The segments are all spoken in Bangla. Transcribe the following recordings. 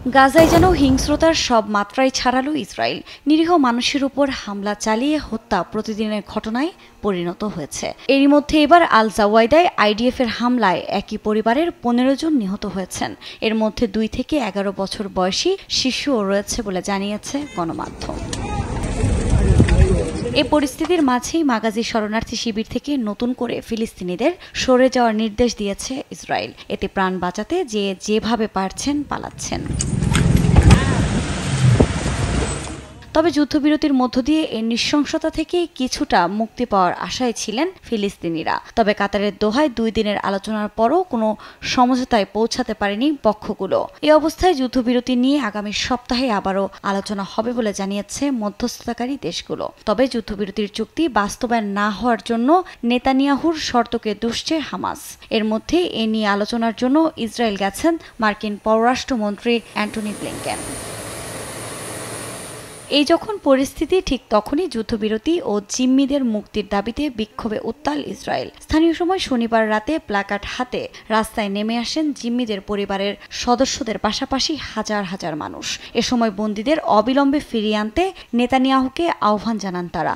গাজায় যেন হিংস্রতার সব মাত্রাই ছাড়ালো ইসরায়েল। নিরীহ মানুষের উপর হামলা চালিয়ে হত্যা প্রতিদিনের ঘটনায় পরিণত হয়েছে। এরই মধ্যে এবার আল জাওয়াইদায় আইডিএফের হামলায় একই পরিবারের 15 জন নিহত হয়েছেন। এর মধ্যে 2 থেকে 11 বছর বয়সী শিশুও রয়েছে বলে জানিয়েছে গণমাধ্যম। এই পরিস্থিতির মাঝেই মাগাজি শরণার্থী শিবির থেকে নতুন করে ফিলিস্তিনিদের সরে যাওয়ার নির্দেশ দিয়েছে ইসরায়েল। এতে প্রাণ বাঁচাতে যেভাবে পারছেন পালাচ্ছেন। তবে যুদ্ধবিরতির মধ্য দিয়ে এই নৃশংসতা থেকে কিছুটা মুক্তি পাওয়ার আশায় ছিলেন ফিলিস্তিনিরা। তবে কাতারের দোহায় 2 দিনের আলোচনার পরও কোনো সমঝোতায় পৌঁছাতে পারেনি পক্ষগুলো। এই অবস্থায় যুদ্ধবিরতি নিয়ে আগামী সপ্তাহে আবারও আলোচনা হবে বলে জানিয়েছে মধ্যস্থতাকারী দেশগুলো। তবে যুদ্ধবিরতির চুক্তি বাস্তবায়ন না হওয়ার জন্য নেতানিয়াহুর শর্তকে দুষছে হামাস। এর মধ্যে এ নিয়ে আলোচনার জন্য ইসরায়েল গেছেন মার্কিন পররাষ্ট্রমন্ত্রী অ্যান্টনি ব্লিংকেন। এই যখন পরিস্থিতি, ঠিক তখনই যুদ্ধবিরতি ও জিম্মিদের মুক্তির দাবিতে বিক্ষোভে উত্তাল ইসরায়েল। স্থানীয় সময় শনিবার রাতে প্ল্যাকার্ড হাতে রাস্তায় নেমে আসেন জিম্মিদের পরিবারের সদস্যদের পাশাপাশি হাজার হাজার মানুষ। এ সময় বন্দীদের অবিলম্বে ফিরিয়ে আনতে নেতানিয়াহুকে আহ্বান জানান তারা।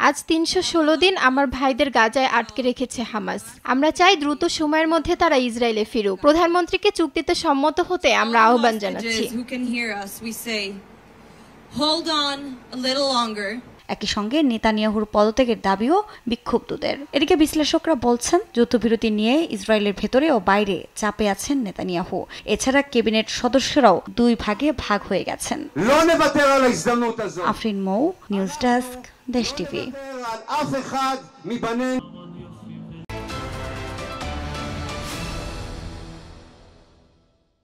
আজ 316 দিন আমার ভাইদের গাজায় আটকে রেখেছে হামাস। আমরা চাই দ্রুত সময়ের মধ্যে তারা ইসরায়েলে ফিরুক। প্রধানমন্ত্রীকে চুক্তিতে সম্মত হতে আমরা আহ্বান জানাচ্ছি। একই সঙ্গে নেতানিয়াহুর পদত্যাগের দাবিও বিক্ষুব্ধদের। এদিকে বিশ্লেষকরা বলছেন, যুদ্ধবিরতি নিয়ে ইসরায়েলের ভেতরে ও বাইরে চাপে আছেন নেতানিয়াহু। এছাড়া ক্যাবিনেট সদস্যরাও 2 ভাগে ভাগ হয়ে গেছেন। আফরিন মৌ, নিউজ ডেস্ক, দেশ টিভি।